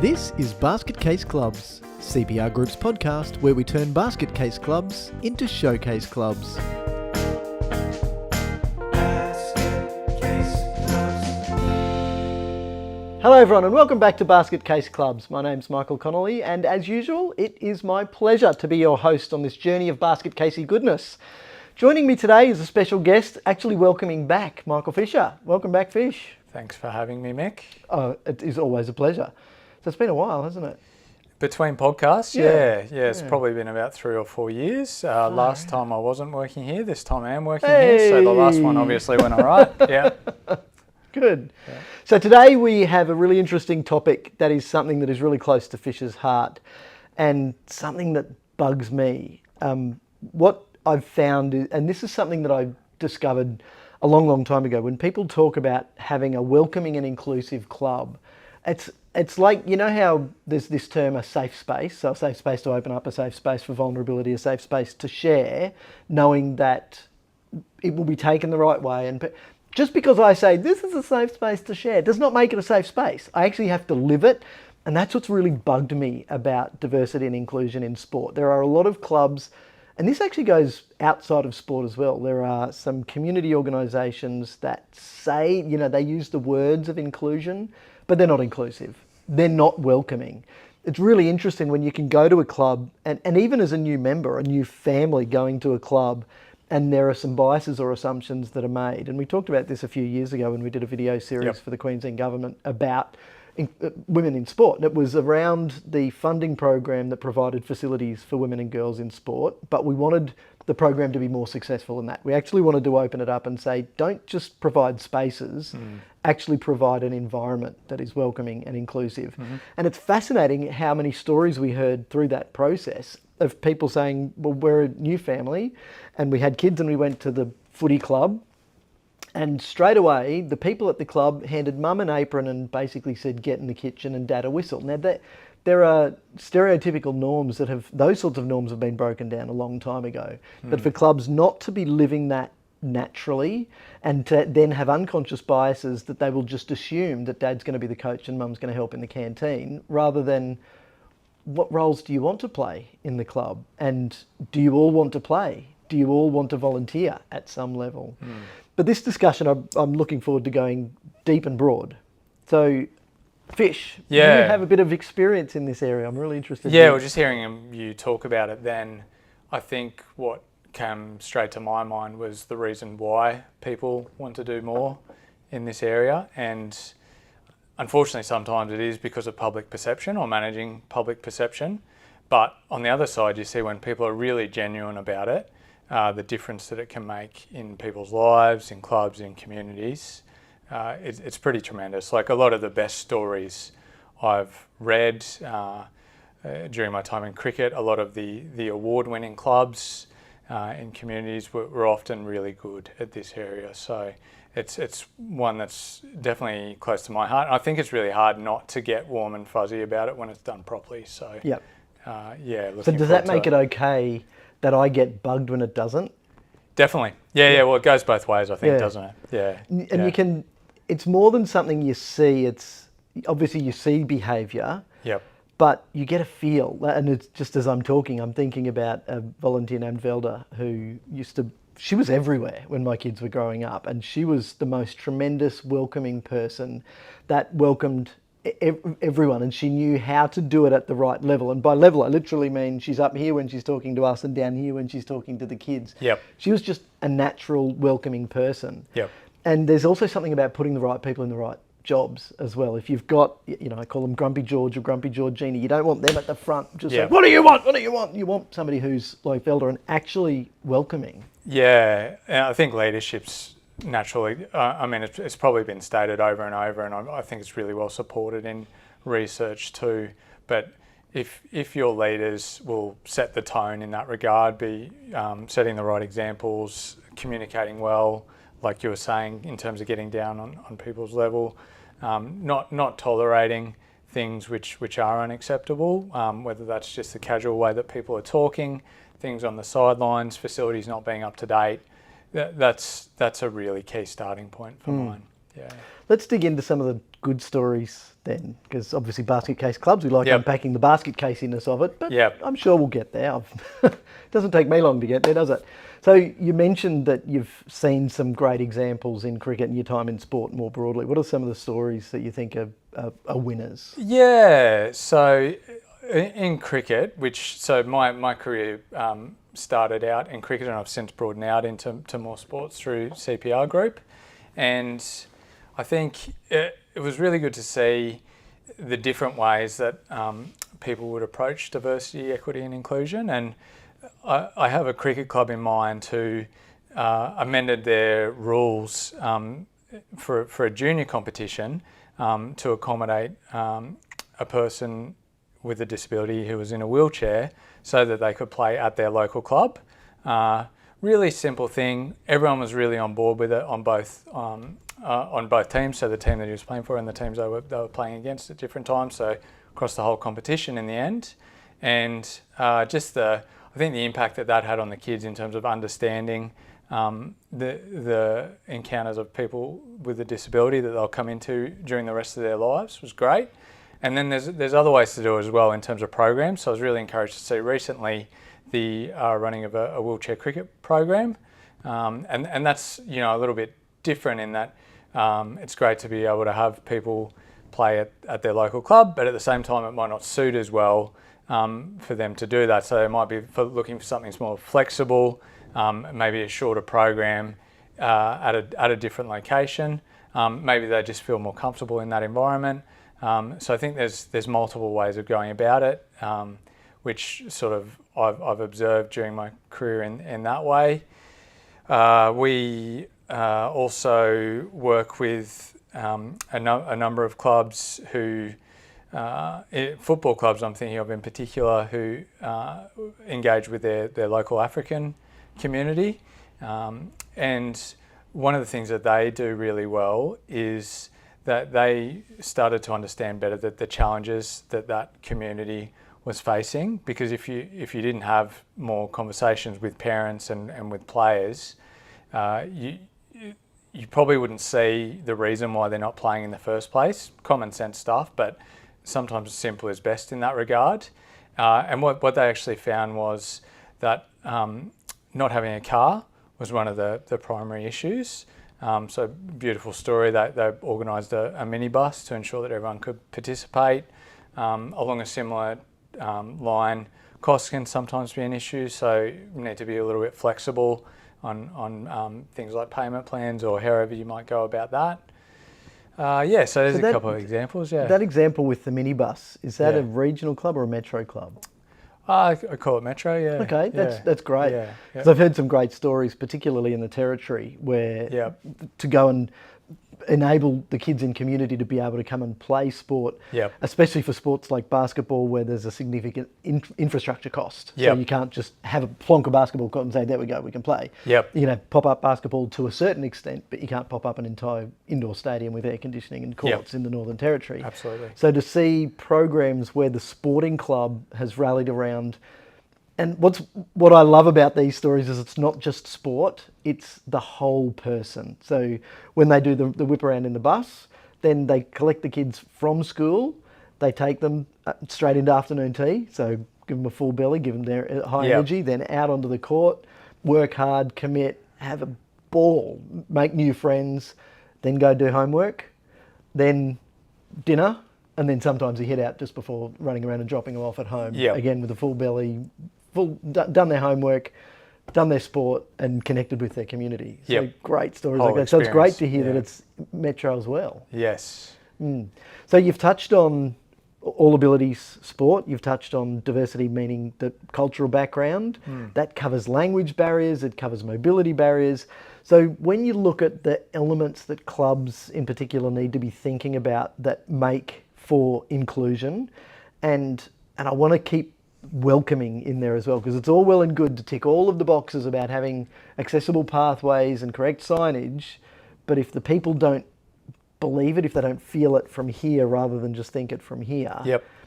This is Basket Case Clubs, CPR Group's podcast where we turn basket case clubs into showcase clubs. Hello everyone and welcome back to Basket Case Clubs. My name's Michael Connolly and as usual it is my pleasure to be your host on this journey of basket casey goodness. Joining me today is a special guest, actually welcoming back Michael Fisher. Welcome back, Fish. Thanks for having me, Mick. Oh, it is always a pleasure. So it's been a while, hasn't it? Between podcasts? Yeah, it's probably been about 3 or 4 years. Last time I wasn't working here, this time I am working here. So the last one obviously went all right. Yeah. Good. Yeah. So today we have a really interesting topic that is something that is really close to Fish's heart and something that bugs me. What I've found, and this is something that I discovered a long, long time ago, when people talk about having a welcoming and inclusive club, it's like, you know how there's this term, a safe space, so a safe space to open up, a safe space for vulnerability, a safe space to share, knowing that it will be taken the right way. And just because I say this is a safe space to share does not make it a safe space. I actually have to live it. And that's what's really bugged me about diversity and inclusion in sport. There are a lot of clubs, and this actually goes outside of sport as well. There are some community organisations that say, you know, they use the words of inclusion, but they're not inclusive. They're not welcoming. It's really interesting when you can go to a club, and even as a new member, a new family going to a club, and there are some biases or assumptions that are made. And we talked about this a few years ago when we did a video series for the Queensland government about women in sport. And it was around the funding program that provided facilities for women and girls in sport, but we wanted the program to be more successful than that. We actually wanted to open it up and say, don't just provide spaces, actually provide an environment that is welcoming and inclusive. And it's fascinating how many stories we heard through that process of people saying, well, we're a new family and we had kids and we went to the footy club, and straight away the people at the club handed mum an apron and basically said, get in the kitchen and dad a whistle. Now there are stereotypical norms those sorts of norms have been broken down a long time ago. But for clubs not to be living that naturally and to then have unconscious biases that they will just assume that dad's going to be the coach and mum's going to help in the canteen, rather than what roles do you want to play in the club? And do you all want to play? Do you all want to volunteer at some level? But this discussion, I'm looking forward to going deep and broad. So, Fish, you have a bit of experience in this area. I'm really interested. Yeah, well, just hearing you talk about it then, I think what came straight to my mind was the reason why people want to do more in this area. And unfortunately, sometimes it is because of public perception or managing public perception. But on the other side, you see when people are really genuine about it, the difference that it can make in people's lives, in clubs, in communities, it's pretty tremendous. Like a lot of the best stories I've read during my time in cricket, a lot of the award-winning clubs in communities were often really good at this area. So it's one that's definitely close to my heart. I think it's really hard not to get warm and fuzzy about it when it's done properly. So So does that make it okay that I get bugged when it doesn't? Definitely. Yeah. Well, it goes both ways, I think, doesn't it? Yeah. And you can, it's more than something you see. It's obviously you see behaviour. Yep. But you get a feel. And it's just as I'm talking, I'm thinking about a volunteer named Velda who she was everywhere when my kids were growing up. And she was the most tremendous, welcoming person that welcomed everyone, and she knew how to do it at the right level. And by level, I literally mean she's up here when she's talking to us and down here when she's talking to the kids. Yep. She was just a natural, welcoming person. Yep. And there's also something about putting the right people in the right jobs as well. If you've got, I call them Grumpy George or Grumpy Georgina, you don't want them at the front just like, what do you want? What do you want? You want somebody who's like Velda and actually welcoming. Yeah, and I think leadership's naturally, it's probably been stated over and over, and I think it's really well supported in research too. But if your leaders will set the tone in that regard, be setting the right examples, communicating well, like you were saying, in terms of getting down on people's level, not tolerating things which are unacceptable, whether that's just the casual way that people are talking, things on the sidelines, facilities not being up to date. That's a really key starting point for mine. Yeah. Let's dig into some of the good stories then, because obviously basket case clubs, we like Yep. unpacking the basket casiness of it, but Yep. I'm sure we'll get there. It doesn't take me long to get there, does it? So you mentioned that you've seen some great examples in cricket and your time in sport more broadly. What are some of the stories that you think are winners? Yeah, so in cricket, so my career started out in cricket, and I've since broadened out into more sports through CPR Group, and I think it was really good to see the different ways that people would approach diversity, equity, and inclusion. And I have a cricket club in mind who amended their rules for a junior competition to accommodate a person with a disability who was in a wheelchair so that they could play at their local club. Really simple thing. Everyone was really on board with it on both teams, so the team that he was playing for and the teams they were playing against at different times, so across the whole competition in the end. And I think the impact that had on the kids in terms of understanding the encounters of people with a disability that they'll come into during the rest of their lives was great. And then there's other ways to do it as well in terms of programs. So I was really encouraged to see recently the running of a wheelchair cricket program, and that's a little bit different in that it's great to be able to have people play at their local club, but at the same time it might not suit as well for them to do that. So they might be looking for something more flexible, maybe a shorter program at a different location. Maybe they just feel more comfortable in that environment. So I think there's multiple ways of going about it, which sort of I've observed during my career in that way. We also work with a number of clubs who, football clubs I'm thinking of in particular, who engage with their local African community. And one of the things that they do really well is that they started to understand better that the challenges that community was facing, because if you didn't have more conversations with parents and with players, you probably wouldn't see the reason why they're not playing in the first place. Common sense stuff, but sometimes simple is best in that regard. And what they actually found was that not having a car was one of the primary issues. So beautiful story that they organised a minibus to ensure that everyone could participate. Along a similar line, costs can sometimes be an issue, so you need to be a little bit flexible on things like payment plans or however you might go about that. So there's a couple of examples. Yeah. That example with the minibus, is that a regional club or a metro club? I call it Metro, yeah. Okay, that's great. Yeah, because I've heard some great stories, particularly in the Territory, where to go and enable the kids in community to be able to come and play sport, especially for sports like basketball where there's a significant infrastructure cost. So you can't just have a plonk of basketball court and say, there we go, we can play. You can have pop-up basketball to a certain extent, but you can't pop up an entire indoor stadium with air conditioning and courts in the Northern Territory. Absolutely. So to see programs where the sporting club has rallied around. And what I love about these stories is it's not just sport, it's the whole person. So when they do the whip around in the bus, then they collect the kids from school, they take them straight into afternoon tea, so give them a full belly, give them their high energy, then out onto the court, work hard, commit, have a ball, make new friends, then go do homework, then dinner, and then sometimes you head out just before running around and dropping them off at home, again with a full belly, done their homework, done their sport, and connected with their community. So great stories like that. So it's great to hear that it's Metro as well. Yes. So you've touched on all abilities sport, you've touched on diversity, meaning the cultural background. That covers language barriers, it covers mobility barriers. So when you look at the elements that clubs in particular need to be thinking about that make for inclusion, and I want to keep welcoming in there as well, because it's all well and good to tick all of the boxes about having accessible pathways and correct signage, but if the people don't believe it, if they don't feel it from here rather than just think it from here.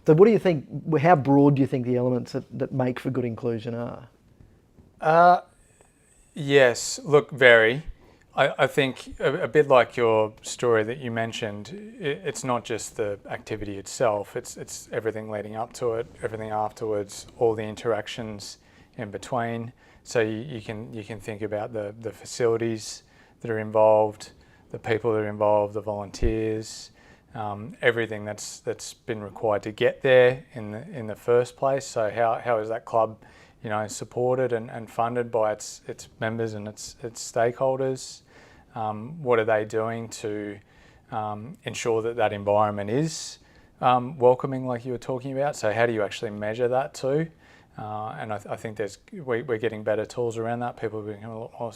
So what do you think, how broad do you think the elements that make for good inclusion are? Yes, look, very. I think a bit like your story that you mentioned, it's not just the activity itself, it's everything leading up to it, everything afterwards, all the interactions in between. So you can think about the facilities that are involved, the people that are involved, the volunteers, everything that's been required to get there in the first place. So how is that club, supported and funded by its members and its stakeholders? What are they doing to ensure that environment is welcoming, like you were talking about? So how do you actually measure that too? And I think we're getting better tools around that. People are becoming a lot more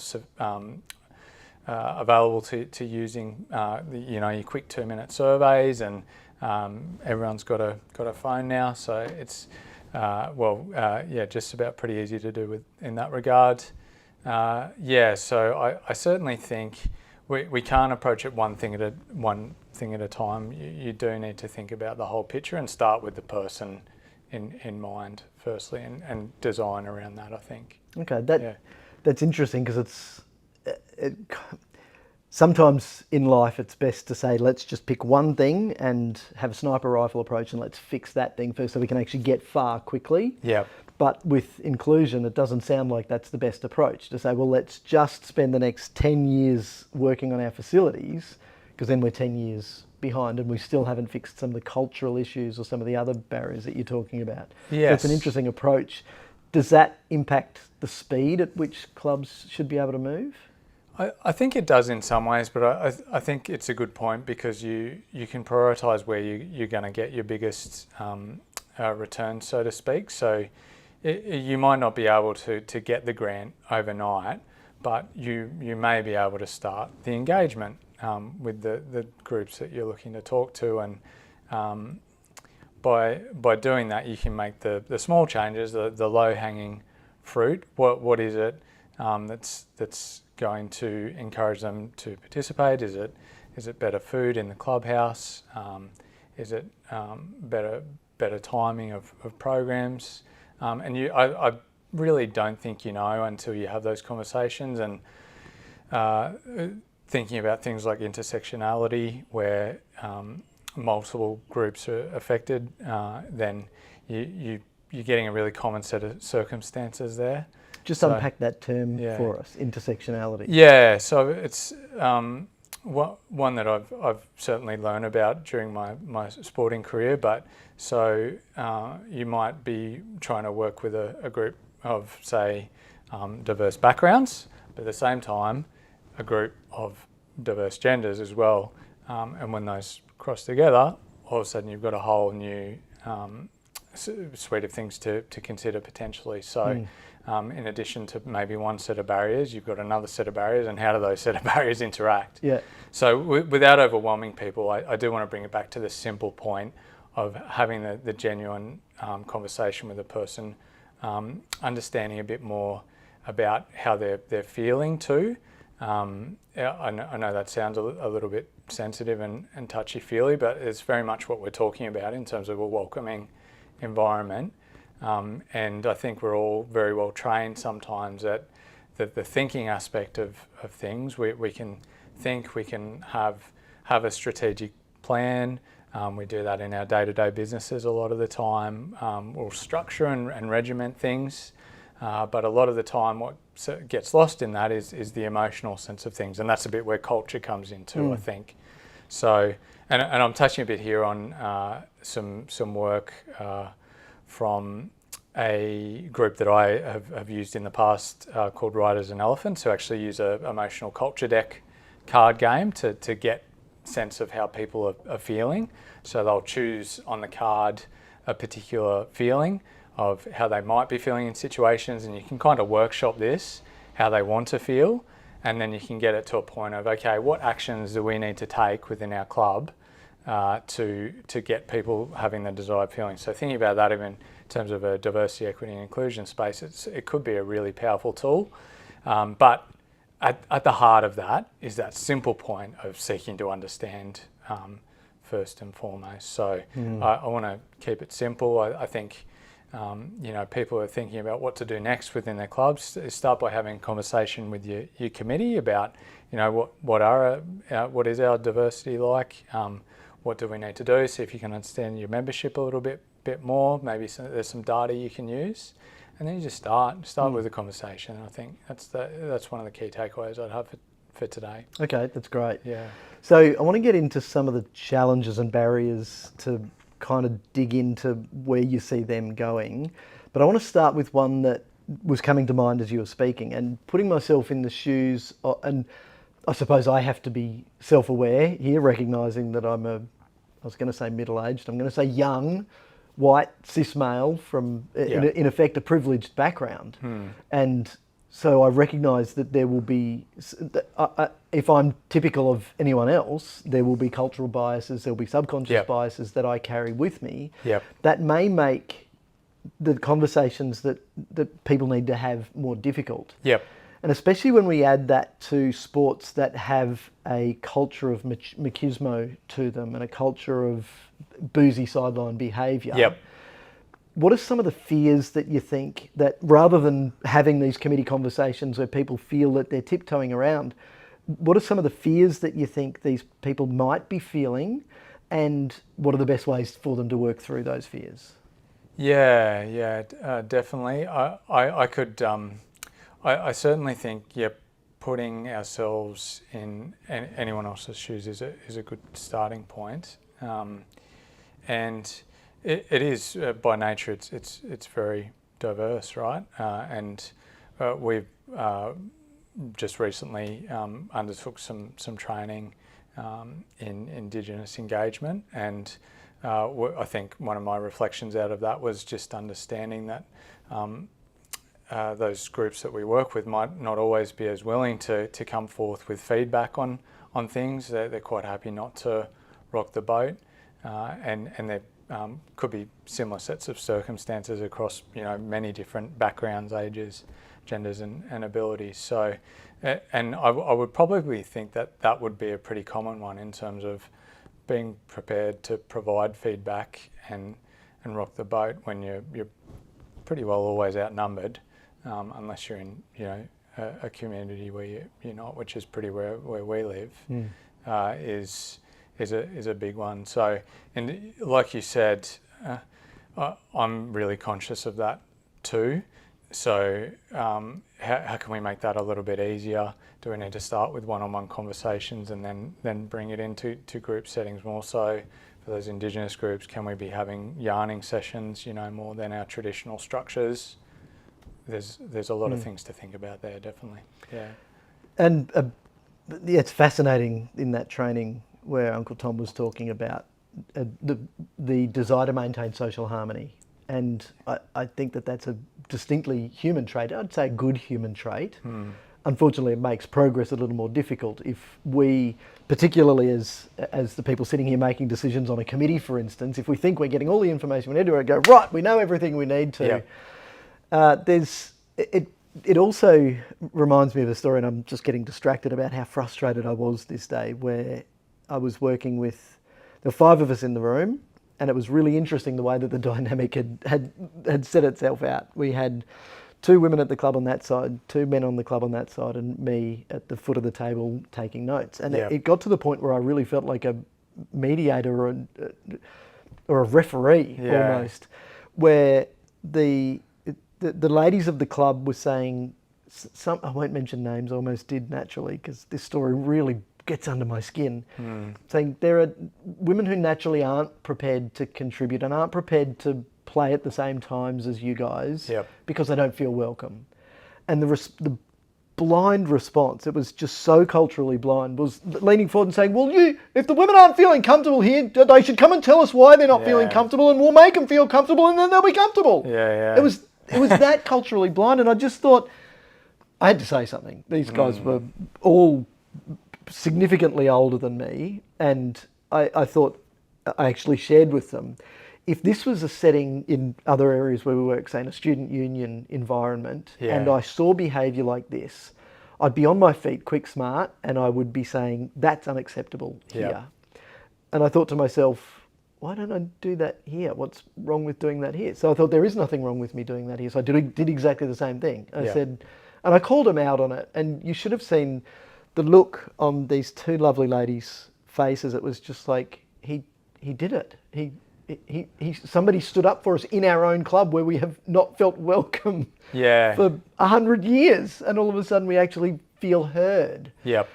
available to using your quick 2-minute surveys, and everyone's got a phone now, so it's just about pretty easy to do in that regard. So I certainly think we can't approach it one thing at a time. You do need to think about the whole picture and start with the person in mind firstly, and design around that, I think. Okay, that's interesting, because sometimes in life it's best to say, let's just pick one thing and have a sniper rifle approach, and let's fix that thing first so we can actually get far quickly. Yeah. But with inclusion, it doesn't sound like that's the best approach, to say, well, let's just spend the next 10 years working on our facilities, because then we're 10 years behind and we still haven't fixed some of the cultural issues or some of the other barriers that you're talking about. Yes. So it's an interesting approach. Does that impact the speed at which clubs should be able to move? I think it does in some ways, but I think it's a good point, because you can prioritise where you're going to get your biggest return, so to speak. So you might not be able to get the grant overnight, but you may be able to start the engagement with the groups that you're looking to talk to, and by doing that you can make the small changes, the low-hanging fruit. What is it that's going to encourage them to participate? Is it better food in the clubhouse? Is it better timing of programs? And I really don't think you know until you have those conversations, and thinking about things like intersectionality, where multiple groups are affected, then you're getting a really common set of circumstances there. Just unpack that term for us, intersectionality. Yeah, so it's one that I've certainly learned about during my sporting career. But so you might be trying to work with a group of, say, diverse backgrounds, but at the same time a group of diverse genders as well. And when those cross together, all of a sudden you've got a whole new suite of things to consider potentially. So in addition to maybe one set of barriers, you've got another set of barriers, and how do those set of barriers interact? Yeah. So without overwhelming people, I do want to bring it back to the simple point of having the genuine conversation with a person, understanding a bit more about how they're feeling too. I know that sounds a little bit sensitive and touchy-feely, but it's very much what we're talking about in terms of a welcoming environment. And I think we're all very well trained sometimes at the thinking aspect of things. We can think, we can have a strategic plan. We do that in our day-to-day businesses a lot of the time. We'll structure and regiment things, but a lot of the time what gets lost in that is the emotional sense of things, and that's a bit where culture comes into, I think. So, and I'm touching a bit here on some work from a group that I have used in the past called Riders and Elephants, who actually use a emotional culture deck card game to get sense of how people are feeling. So they'll choose on the card a particular feeling of how they might be feeling in situations, and you can kind of workshop this, how they want to feel, and then you can get it to a point of, okay, what actions do we need to take within our club to get people having the desired feeling? So thinking about that even in terms of a diversity, equity and inclusion space, it could be a really powerful tool. But at the heart of that is that simple point of seeking to understand first and foremost. So I want to keep it simple. I think people are thinking about what to do next within their clubs, start by having a conversation with your committee about, what is our diversity like, what do we need to do, see if you can understand your membership a little bit more, maybe there's some data you can use, and then you just start with a conversation. And I think that's one of the key takeaways I'd have for today. Okay, that's great. Yeah. So I want to get into some of the challenges and barriers to kind of dig into where you see them going. But I want to start with one that was coming to mind as you were speaking, and putting myself in the shoes, and I suppose I have to be self-aware here, recognising that I was going to say middle-aged, I'm going to say young, white, cis male from, in effect, a privileged background. And so I recognise that there will be, if I'm typical of anyone else, there will be cultural biases, there'll be subconscious biases that I carry with me that may make the conversations that people need to have more difficult. And especially when we add that to sports that have a culture of machismo to them and a culture of boozy sideline behaviour. What are some of the fears that you think that, rather than having these committee conversations where people feel that they're tiptoeing around, what are some of the fears that you think these people might be feeling, and what are the best ways for them to work through those fears? Definitely. I could, I certainly think, putting ourselves in anyone else's shoes is a good starting point. And it is, by nature, it's very diverse, right? And we've just recently undertook some training in Indigenous engagement, and I think one of my reflections out of that was just understanding that those groups that we work with might not always be as willing to come forth with feedback on things. They're quite happy not to rock the boat, and there could be similar sets of circumstances across many different backgrounds, ages, genders, and abilities. So, and I would probably think that would be a pretty common one in terms of being prepared to provide feedback and rock the boat when you're pretty well always outnumbered, unless you're in a community where you're not, which is pretty where we live, is a big one. So, and like you said, I'm really conscious of that too. So how can we make that a little bit easier? Do we need to start with one-on-one conversations and then bring it into group settings more so? For those Indigenous groups, can we be having yarning sessions, more than our traditional structures? There's a lot of things to think about there, definitely. Yeah. And it's fascinating in that training where Uncle Tom was talking about the desire to maintain social harmony. And I think that's a distinctly human trait. I'd say a good human trait. Unfortunately, it makes progress a little more difficult if we, particularly as the people sitting here making decisions on a committee, for instance, if we think we're getting all the information we need to, go, right, we know everything we need to. It also reminds me of a story, and I'm just getting distracted about how frustrated I was this day, where I was working with, there were 5 of us in the room, and it was really interesting the way that the dynamic had set itself out. We had 2 women at the club on that side, 2 men on the club on that side, and me at the foot of the table taking notes. And it got to the point where I really felt like a mediator or a referee almost, where the ladies of the club were saying, I won't mention names, I almost did naturally, because this story really gets under my skin, saying there are women who naturally aren't prepared to contribute and aren't prepared to play at the same times as you guys because they don't feel welcome. And the blind response, it was just so culturally blind, was leaning forward and saying, well, if the women aren't feeling comfortable here, they should come and tell us why they're not feeling comfortable, and we'll make them feel comfortable, and then they'll be comfortable. It was that culturally blind, and I just thought I had to say something. These guys were all significantly older than me, and I thought, I actually shared with them, if this was a setting in other areas where we work, say in a student union environment, and I saw behaviour like this, I'd be on my feet quick smart, and I would be saying, that's unacceptable here. And I thought to myself, why don't I do that here? What's wrong with doing that here? So I thought there is nothing wrong with me doing that here. So I did exactly the same thing. I said, and I called him out on it. And you should have seen the look on these two lovely ladies' faces. It was just like, he did it. Somebody stood up for us in our own club where we have not felt welcome for 100 years. And all of a sudden we actually feel heard. Yep.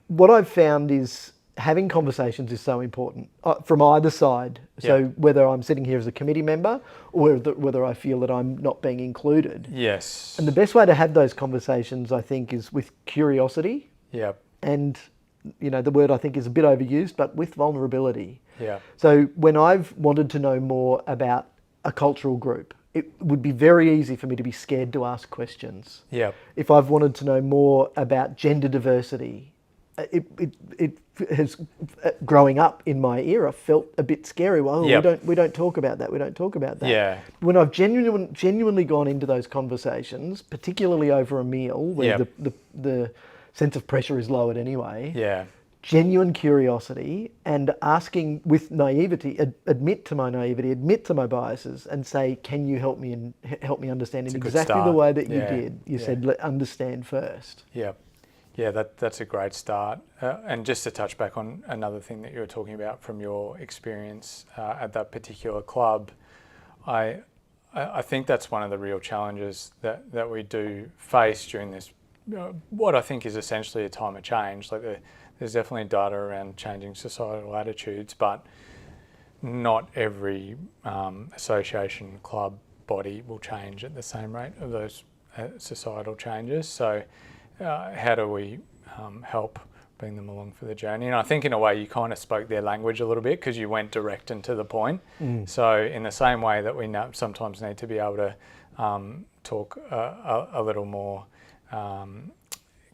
What I've found is having conversations is so important from either side. So whether I'm sitting here as a committee member or whether I feel that I'm not being included. Yes. And the best way to have those conversations, I think, is with curiosity. Yep. And, the word I think is a bit overused, but with vulnerability. Yeah. So when I've wanted to know more about a cultural group, it would be very easy for me to be scared to ask questions. Yep. If I've wanted to know more about gender diversity, it has, growing up in my era, felt a bit scary. Well, we don't talk about that. We don't talk about that. Yeah. When I've genuinely gone into those conversations, particularly over a meal, where the sense of pressure is lowered anyway. Yeah. Genuine curiosity and asking with naivety, admit to my naivety, admit to my biases, and say, "Can you help me and help me understand in exactly the way that you did?" You said, "Understand first." Yeah. Yeah, that's a great start. And just to touch back on another thing that you were talking about from your experience at that particular club, I think that's one of the real challenges that we do face during this, what I think is essentially a time of change. Like there's definitely data around changing societal attitudes, but not every association, club, body will change at the same rate of those societal changes. So how do we help bring them along for the journey? And I think in a way you kind of spoke their language a little bit because you went direct and to the point. So in the same way that we sometimes need to be able to talk a little more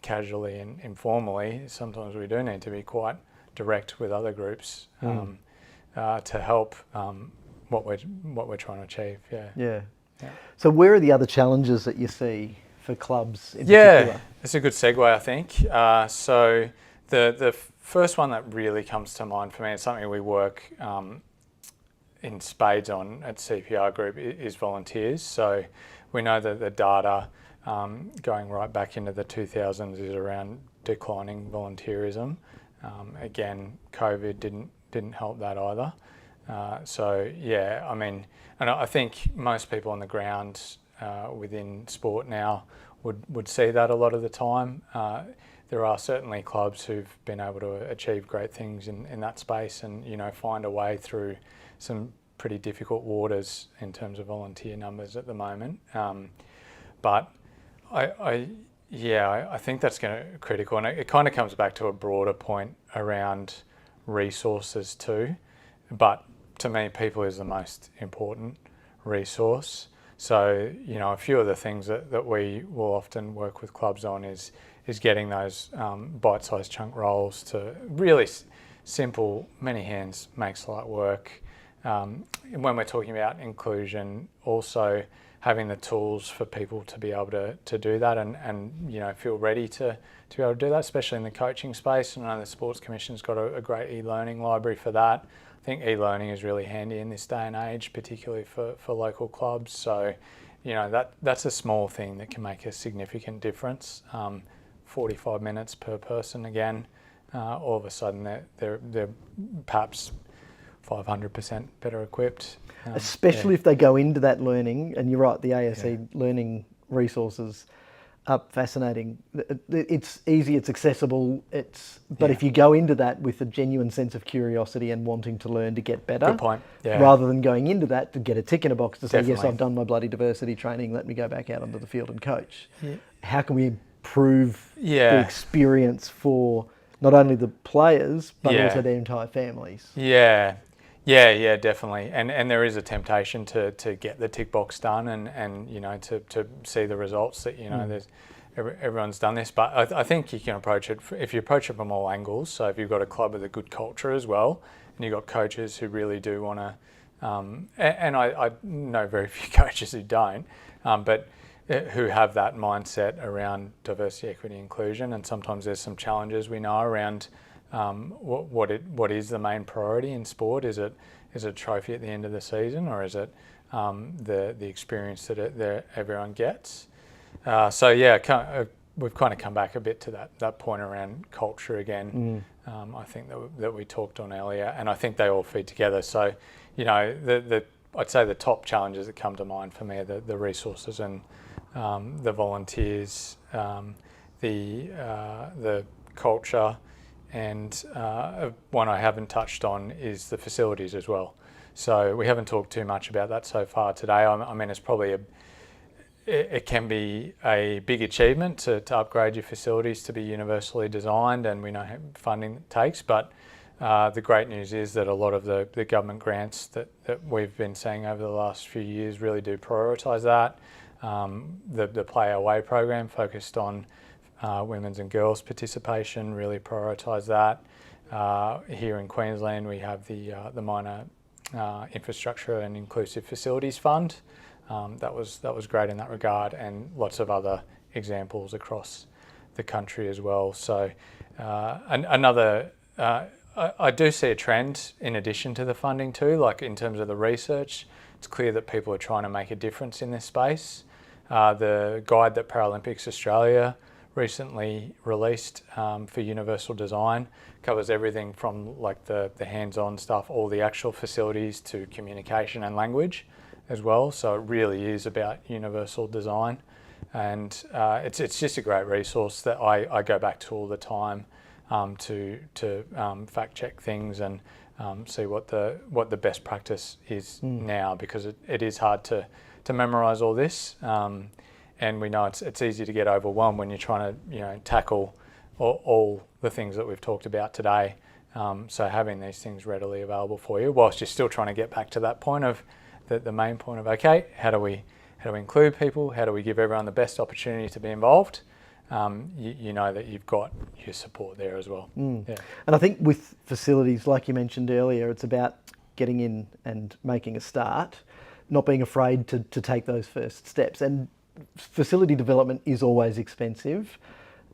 casually and informally, sometimes we do need to be quite direct with other groups to help what we're trying to achieve. Yeah. So where are the other challenges that you see for clubs in particular? It's a good segue, I think. So the first one that really comes to mind for me, it's something we work in spades on at CPR Group, is volunteers. So we know that the data going right back into the 2000s is around declining volunteerism. Again, COVID didn't help that either. And I think most people on the ground within sport now would see that a lot of the time. There are certainly clubs who've been able to achieve great things in that space and find a way through some pretty difficult waters in terms of volunteer numbers at the moment. But I think that's critical, and it kind of comes back to a broader point around resources too. But to me, people is the most important resource. So, a few of the things that we will often work with clubs on is getting those bite-sized chunk roles to really simple, many hands makes light work. When we're talking about inclusion, also having the tools for people to be able to do that and feel ready to be able to do that, especially in the coaching space. And I know the Sports Commission's got a great e-learning library for that. I think e-learning is really handy in this day and age, particularly for local clubs. So, that's a small thing that can make a significant difference. 45 minutes per person again, all of a sudden they're perhaps 500% better equipped. Especially if they go into that learning, and you're right, the ASE learning resources are fascinating. It's easy, it's accessible, but if you go into that with a genuine sense of curiosity and wanting to learn to get better, good point. Rather than going into that to get a tick in a box to say, Definitely. yes, I've done my bloody diversity training, let me go back out onto the field and coach. How can we improve the experience for not only the players, but also their entire families? Yeah, definitely. And there is a temptation to get the tick box done and to see the results that, there's everyone's done this. But I think you can approach it, if you approach it from all angles. So if you've got a club with a good culture as well, and you've got coaches who really do want to, and I know very few coaches who don't, but who have that mindset around diversity, equity, inclusion. And sometimes there's some challenges we know around what is the main priority in sport? Is it a trophy at the end of the season, or is it the experience that everyone gets? So yeah, we've kind of come back a bit to that point around culture again. I think that we talked on earlier, and I think they all feed together. So, I'd say the top challenges that come to mind for me are the resources and the volunteers, the culture, and one I haven't touched on is the facilities as well. So we haven't talked too much about that so far today. I mean, it's probably it can be a big achievement to upgrade your facilities to be universally designed, and we know how funding it takes, but the great news is that a lot of the government grants that we've been seeing over the last few years really do prioritise that. The Play Our Way program focused on women's and girls' participation, really prioritise that. Here in Queensland we have the Minor Infrastructure and Inclusive Facilities Fund. That was great in that regard, and lots of other examples across the country as well. So I do see a trend in addition to the funding too, like in terms of the research. It's clear that people are trying to make a difference in this space. The guide that Paralympics Australia recently released for universal design covers everything from like the hands-on stuff, all the actual facilities, to communication and language as well. So it really is about universal design, and it's just a great resource that I go back to all the time to fact check things and see what the best practice is now, because it is hard to memorise all this, and we know it's easy to get overwhelmed when you're trying to tackle all the things that we've talked about today. So having these things readily available for you, whilst you're still trying to get back to that point of the main point of, okay, how do we include people? How do we give everyone the best opportunity to be involved? You know that you've got your support there as well. Yeah. And I think with facilities, like you mentioned earlier, it's about getting in and making a start, not being afraid to take those first steps. And facility development is always expensive.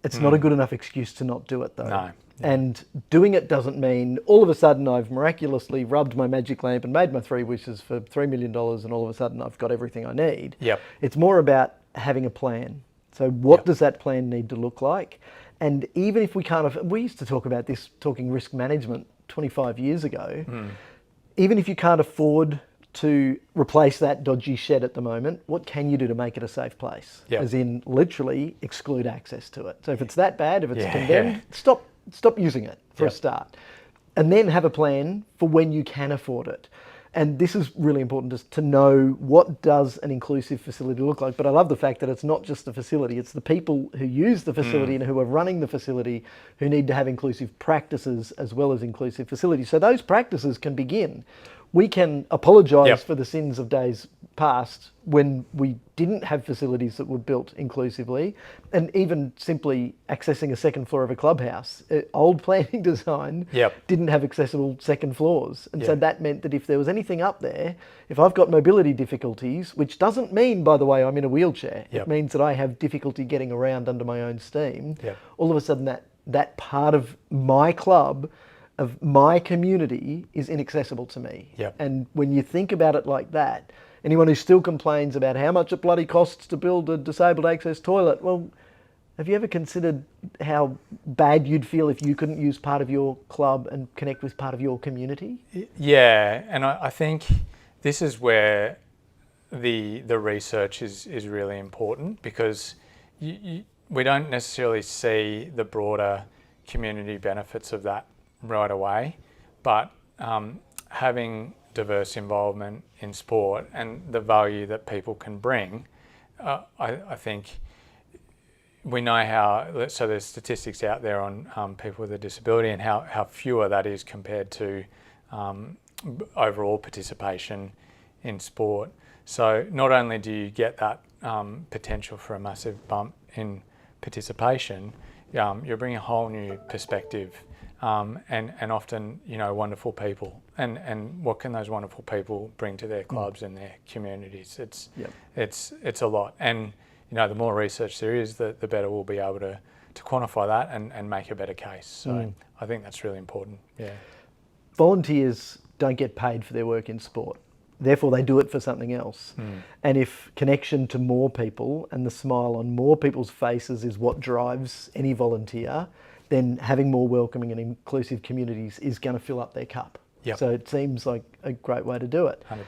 It's not a good enough excuse to not do it though. No. And doing it doesn't mean all of a sudden I've miraculously rubbed my magic lamp and made my 3 wishes for $3 million and all of a sudden I've got everything I need. Yep. It's more about having a plan. So what does that plan need to look like? And even if we we used to talk about this, talking risk management 25 years ago, even if you can't afford to replace that dodgy shed at the moment, what can you do to make it a safe place? Yep. As in literally exclude access to it. So if it's that bad, if it's condemned, stop using it for a start. And then have a plan for when you can afford it. And this is really important, to know what does an inclusive facility look like. But I love the fact that it's not just the facility, it's the people who use the facility and who are running the facility who need to have inclusive practices as well as inclusive facilities. So those practices can begin. We can apologise for the sins of days past when we didn't have facilities that were built inclusively, and even simply accessing a second floor of a clubhouse. Old planning design didn't have accessible second floors. And so that meant that if there was anything up there, if I've got mobility difficulties, which doesn't mean, by the way, I'm in a wheelchair, it means that I have difficulty getting around under my own steam, all of a sudden that part of my club, of my community, is inaccessible to me. And when you think about it like that, anyone who still complains about how much it bloody costs to build a disabled access toilet, well, have you ever considered how bad you'd feel if you couldn't use part of your club and connect with part of your community? Yeah, and I think this is where the research is really important, because we don't necessarily see the broader community benefits of that right away, but having diverse involvement in sport and the value that people can bring, I think we know how, so there's statistics out there on people with a disability and how fewer that is compared to overall participation in sport. So not only do you get that potential for a massive bump in participation, you're bringing a whole new perspective, and often, wonderful people. And what can those wonderful people bring to their clubs and their communities? It's a lot. And the more research there is, the better we'll be able quantify that and make a better case. So I think that's really important. Yeah. Volunteers don't get paid for their work in sport. Therefore, they do it for something else. And if connection to more people and the smile on more people's faces is what drives any volunteer, then having more welcoming and inclusive communities is going to fill up their cup. Yep. So it seems like a great way to do it. 100%.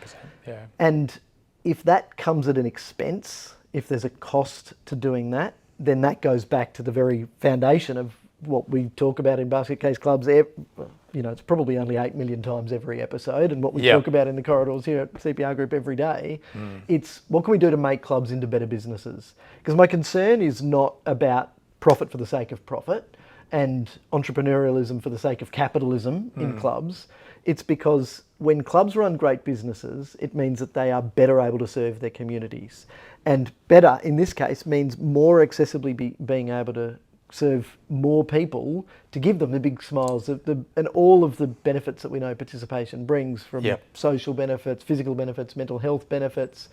Yeah. And if that comes at an expense, if there's a cost to doing that, then that goes back to the very foundation of what we talk about in basket case clubs. It's probably only 8 million times every episode, and what we talk about in the corridors here at CPR Group every day. It's what can we do to make clubs into better businesses? Because my concern is not about profit for the sake of profit and entrepreneurialism for the sake of capitalism in clubs. It's because when clubs run great businesses, it means that they are better able to serve their communities. And better, in this case, means more accessibly being able to serve more people, to give them the big smiles and all of the benefits that we know participation brings, from social benefits, physical benefits, mental health benefits,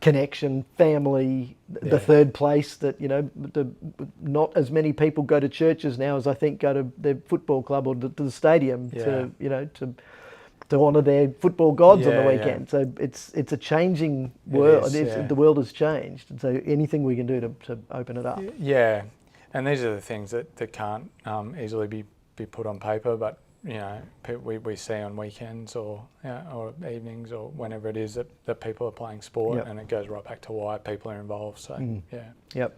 connection, family, the third place that, not as many people go to churches now as I think go to their football club or to the stadium to honour their football gods on the weekend. So it's a changing world. The world has changed. And so anything we can do to open it up. Yeah. And these are the things that can't easily be put on paper, but we see on weekends or evenings or whenever it is that people are playing sport, and it goes right back to why people are involved. So Yep.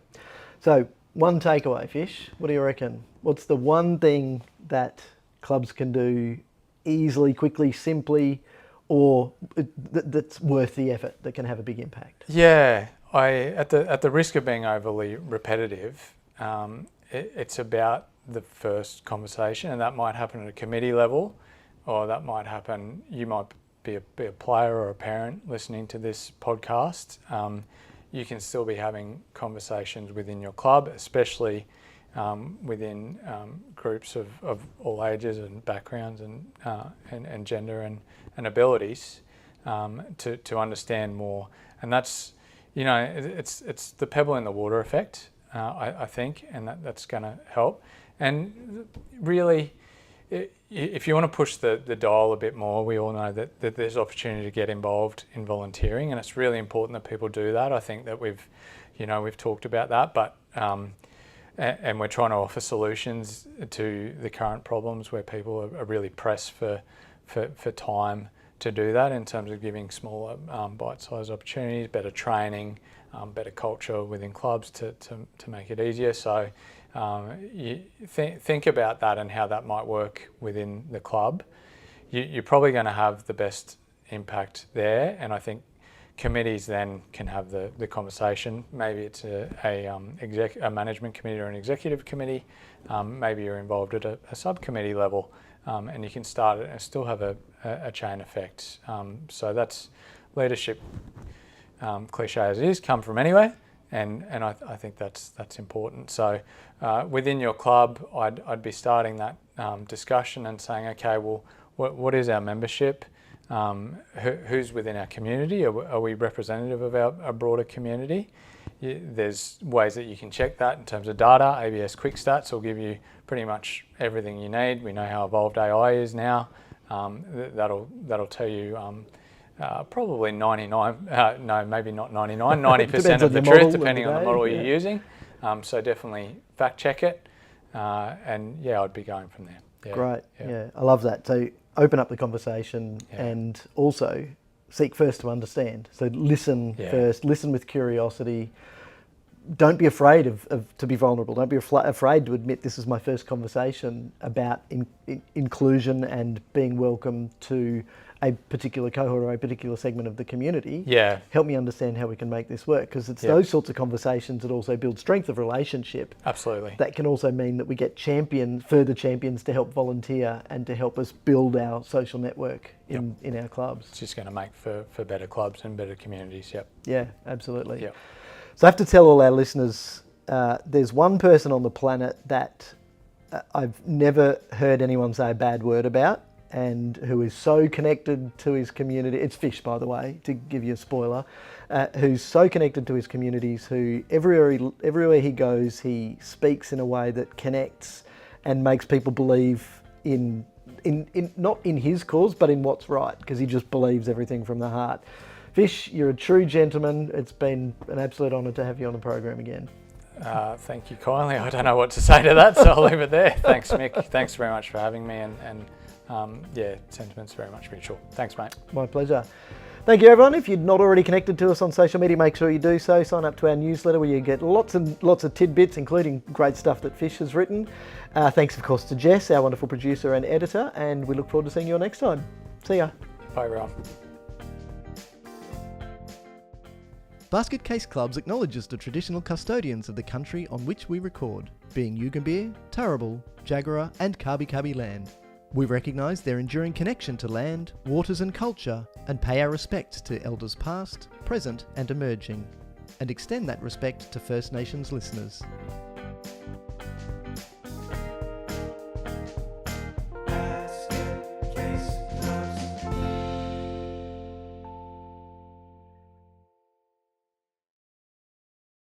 So one takeaway, Fish. What do you reckon? What's the one thing that clubs can do easily, quickly, simply, or that's worth the effort, that can have a big impact? Yeah, at the risk of being overly repetitive. It's about the first conversation, and that might happen at a committee level, or that might happen, you might be a player or a parent listening to this podcast. You can still be having conversations within your club, especially within groups of all ages and backgrounds and gender and abilities, to understand more. And that's, it's the pebble in the water effect. I think, and that's going to help. And really, if you want to push the dial a bit more, we all know that there's opportunity to get involved in volunteering, and it's really important that people do that. I think that we've talked about that, but and we're trying to offer solutions to the current problems where people are really pressed for time to do that, in terms of giving smaller bite-sized opportunities, better training, better culture within clubs to make it easier. So you think about that and how that might work within the club. You're probably going to have the best impact there, and I think committees then can have the conversation. Maybe it's a management committee or an executive committee. Maybe you're involved at a subcommittee level, and you can start it and still have a chain effect. So that's leadership. Cliche as it is, come from anywhere, and I think that's important. So within your club, I'd be starting that discussion and saying, okay, well, what is our membership? Who's within our community? Are we representative of our broader community? There's ways that you can check that in terms of data. ABS Quick Stats will give you pretty much everything you need. We know how evolved AI is now. That'll tell you. Probably 99, no, maybe not 99, 90% of the truth, depending on the model you're using. So definitely fact check it, and I'd be going from there. Yeah, Great, yeah, I love that. So open up the conversation and also seek first to understand. So listen first, listen with curiosity. Don't be afraid to be vulnerable. Don't be afraid to admit this is my first conversation about inclusion and being welcome to a particular cohort or a particular segment of the community. Yeah. Help me understand how we can make this work, because it's those sorts of conversations that also build strength of relationship. Absolutely. That can also mean that we get further champions to help volunteer and to help us build our social network in our clubs. It's just going to make for better clubs and better communities. Yep. Yeah, absolutely. Yep. So I have to tell all our listeners, there's one person on the planet that I've never heard anyone say a bad word about, and who is so connected to his community. It's Fish, by the way, to give you a spoiler. Who's so connected to his communities, who everywhere he goes, he speaks in a way that connects and makes people believe in not in his cause, but in what's right, because he just believes everything from the heart. Fish, you're a true gentleman. It's been an absolute honour to have you on the program again. Thank you kindly. I don't know what to say to that, so I'll leave it there. Thanks, Mick. Thanks very much for having me, and sentiments very much mutual. Thanks, mate. My pleasure. Thank you, everyone. If you're not already connected to us on social media, make sure you do so. Sign up to our newsletter where you get lots and lots of tidbits, including great stuff that Fish has written. Thanks, of course, to Jess, our wonderful producer and editor, and we look forward to seeing you all next time. See ya. Bye, everyone. Basket Case Clubs acknowledges the traditional custodians of the country on which we record, being Yugambeh, Turrbal, Jagera and Kabi Kabi land. We recognise their enduring connection to land, waters and culture, and pay our respects to elders past, present and emerging, and extend that respect to First Nations listeners.